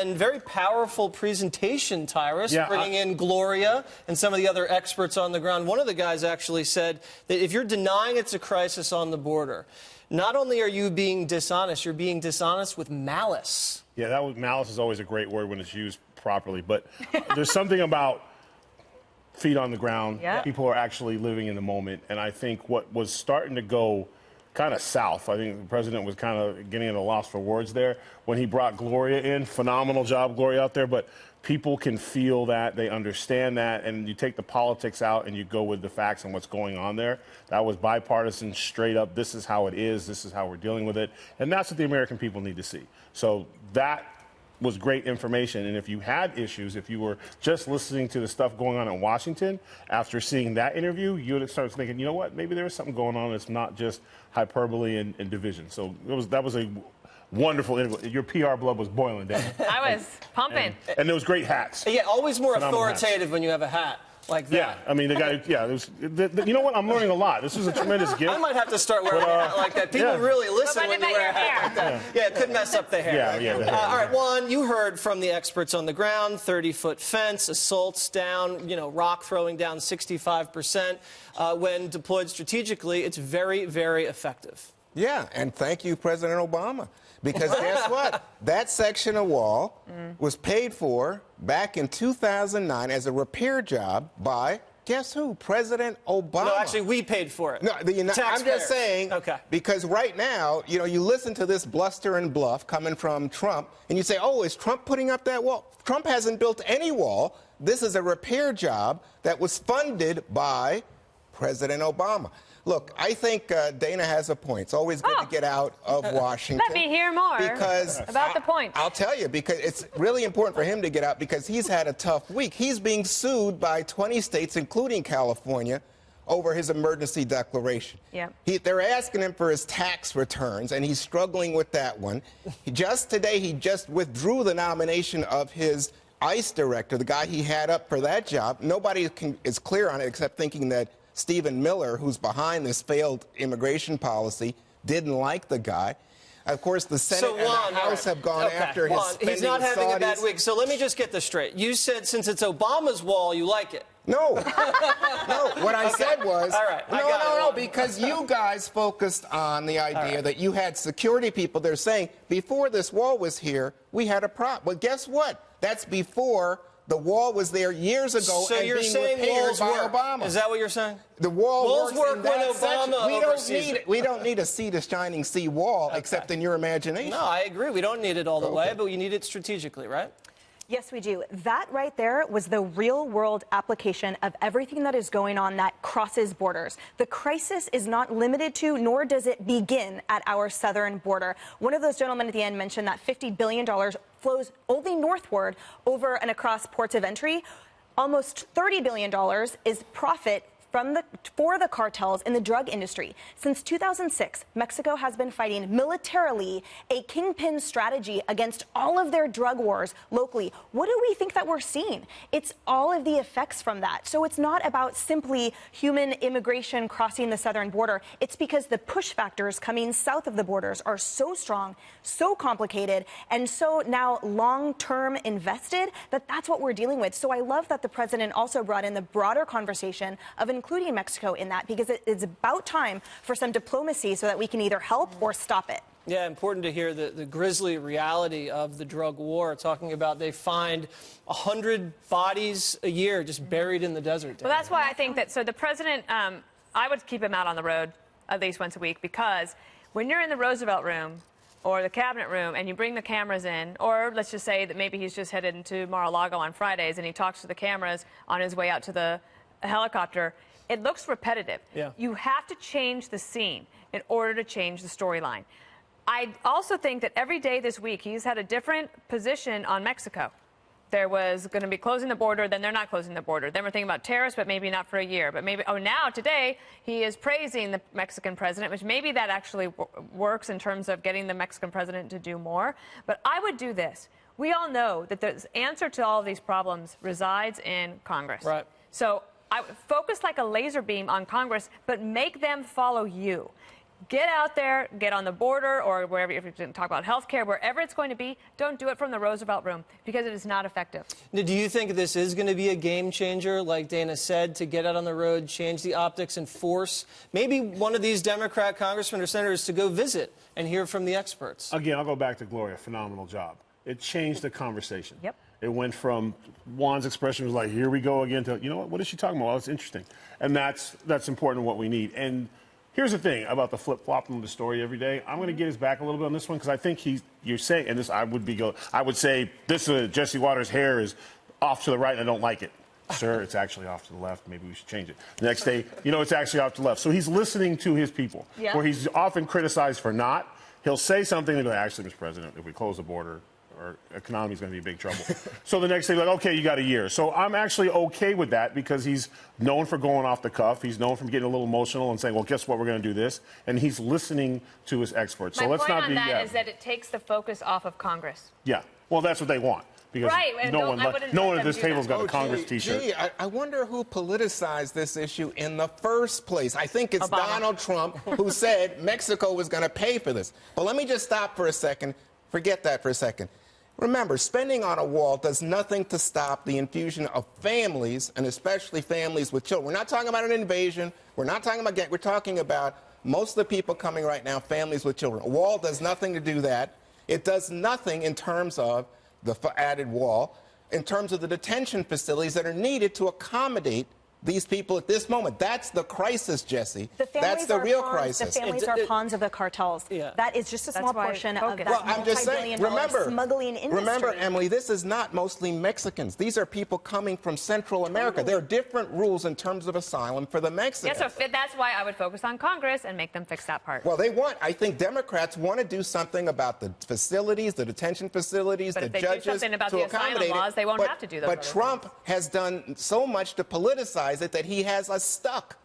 and very powerful presentation, Tyrus, bringing in Gloria and some of the other experts on the ground. One of the guys actually said that if you're denying it's a crisis on the border, not only are you being dishonest, you're being dishonest with malice. Yeah, malice is always a great word when it's used properly, but there's something about feet on the ground. People are actually living in the moment, and I think what was starting to go kind of south, I think the president was kind of getting at a loss for words there when he brought Gloria in. Phenomenal job, Gloria, out there, but people can feel that, they understand that, and you take the politics out and you go with the facts and what's going on there. That was bipartisan, straight up, this is how it is, this is how we're dealing with it, and that's what the American people need to see. So that was great information, and if you had issues, if you were just listening to the stuff going on in Washington, after seeing that interview, you would start thinking, you know what, maybe there is something going on that's not just hyperbole and division. So that was a wonderful interview. Your PR blood was boiling, Dan. I was pumping. And there was great hats. Yeah, always more authoritative hats. When you have a hat like that. Yeah, I mean, the guy, you know what, I'm learning a lot. This is a tremendous gift. I might have to start wearing a hat like that. People really listen when you wear a hat like that. Yeah, it could mess up the hair. The hair. All right, Juan, you heard from the experts on the ground, 30-foot fence, assaults down, rock throwing down 65%. When deployed strategically, it's very, very effective. Yeah, and thank you, President Obama. Because guess what? That section of wall was paid for back in 2009 as a repair job by, guess who? President Obama. No, actually, we paid for it. No, I'm just saying, because right now, you listen to this bluster and bluff coming from Trump, and you say, oh, is Trump putting up that wall? Trump hasn't built any wall. This is a repair job that was funded by President Obama. Look, I think Dana has a point. It's always good to get out of Washington. Let me hear more about the point. I'll tell you, because it's really important for him to get out because he's had a tough week. He's being sued by 20 states, including California, over his emergency declaration. They're asking him for his tax returns, and he's struggling with that one. Today, he just withdrew the nomination of his ICE director, the guy he had up for that job. Nobody is clear on it except thinking that Stephen Miller, who's behind this failed immigration policy, didn't like the guy. Of course, the Senate and the House have gone after his spending. He's not having a bad week. So let me just get this straight. You said since it's Obama's wall, you like it. No. No, what I said was, no, because you guys focused on the idea that you had security people. They're saying, before this wall was here, we had a problem. Well, guess what? That's before the wall was there years ago so and you're being saying repaired by work. Obama. Is that what you're saying? The wall work in when that Obama section. We don't need a sea to shining sea wall, except in your imagination. No, I agree. We don't need it all the way, but we need it strategically, right? Yes, we do. That right there was the real-world application of everything that is going on that crosses borders. The crisis is not limited to, nor does it begin at our southern border. One of those gentlemen at the end mentioned that $50 billion flows only northward over and across ports of entry. Almost $30 billion is profit for the cartels in the drug industry. Since 2006, Mexico has been fighting militarily a kingpin strategy against all of their drug wars locally. What do we think that we're seeing? It's all of the effects from that. So it's not about simply human immigration crossing the southern border. It's because the push factors coming south of the borders are so strong, so complicated, and so now long-term invested that that's what we're dealing with. So I love that the president also brought in the broader conversation of including Mexico in that, because it's about time for some diplomacy so that we can either help or stop it. Yeah, important to hear the grisly reality of the drug war, talking about they find 100 bodies a year just buried in the desert. Well, that's why I think that, so the president, I would keep him out on the road at least once a week, because when you're in the Roosevelt room or the cabinet room and you bring the cameras in, or let's just say that maybe he's just headed into Mar-a-Lago on Fridays and he talks to the cameras on his way out to the helicopter, it looks repetitive. You have to change the scene in order to change the storyline. I also think that every day this week he's had a different position on Mexico. There was going to be closing the border, then they're not closing the border. Then we're thinking about tariffs, but maybe not for a year. But maybe, now today he is praising the Mexican president, which maybe that actually works in terms of getting the Mexican president to do more. But I would do this. We all know that the answer to all of these problems resides in Congress. Right. So I would focus like a laser beam on Congress, but make them follow you. Get out there, get on the border, or wherever, if you talk about health care, wherever it's going to be, don't do it from the Roosevelt Room, because it is not effective. Now, do you think this is going to be a game changer, like Dana said, to get out on the road, change the optics, and force maybe one of these Democrat congressmen or senators to go visit and hear from the experts? Again, I'll go back to Gloria. Phenomenal job. It changed the conversation. Yep. It went from Juan's expression was like, here we go again, to, you know what is she talking about? Well, it's interesting. And that's important to what we need. And here's the thing about the flip-flopping of the story every day. I'm going to get his back a little bit on this one, because I think you're saying, and this I would say this Jesse Waters' hair is off to the right and I don't like it. Sir, it's actually off to the left. Maybe we should change it. The next day, it's actually off to the left. So he's listening to his people, where he's often criticized for not. He'll say something and go, actually, Mr. President, if we close the border, our economy is going to be in big trouble. So the next day, like, okay, you got a year. So I'm actually okay with that, because he's known for going off the cuff. He's known for getting a little emotional and saying, well, guess what, we're going to do this. And he's listening to his experts. So My let's point not on be. that is that it takes the focus off of Congress. Yeah. Well, that's what they want. Because no one at this table's got a Congress T-shirt. I wonder who politicized this issue in the first place. I think it's Obama. Donald Trump who said Mexico was going to pay for this. But let me just stop for a second. Forget that for a second. Remember, spending on a wall does nothing to stop the infusion of families, and especially families with children. We're not talking about an invasion. We're not talking about we're talking about most of the people coming right now, families with children. A wall does nothing to do that. It does nothing in terms of the added wall, in terms of the detention facilities that are needed to accommodate these people at this moment. That's the crisis, Jesse. That's the real crisis. The families are pawns of the cartels. That is just a small portion of that I'm just saying, remember, smuggling industry. Remember, Emily, this is not mostly Mexicans. These are people coming from Central America. There are different rules in terms of asylum for the Mexicans. Yes, so that's why I would focus on Congress and make them fix that part. Well, I think Democrats want to do something about the facilities, the detention facilities, but the if they judges, do something about to the accommodate asylum laws, they won't have to do those. But Trump has done so much to politicize it that he has us stuck.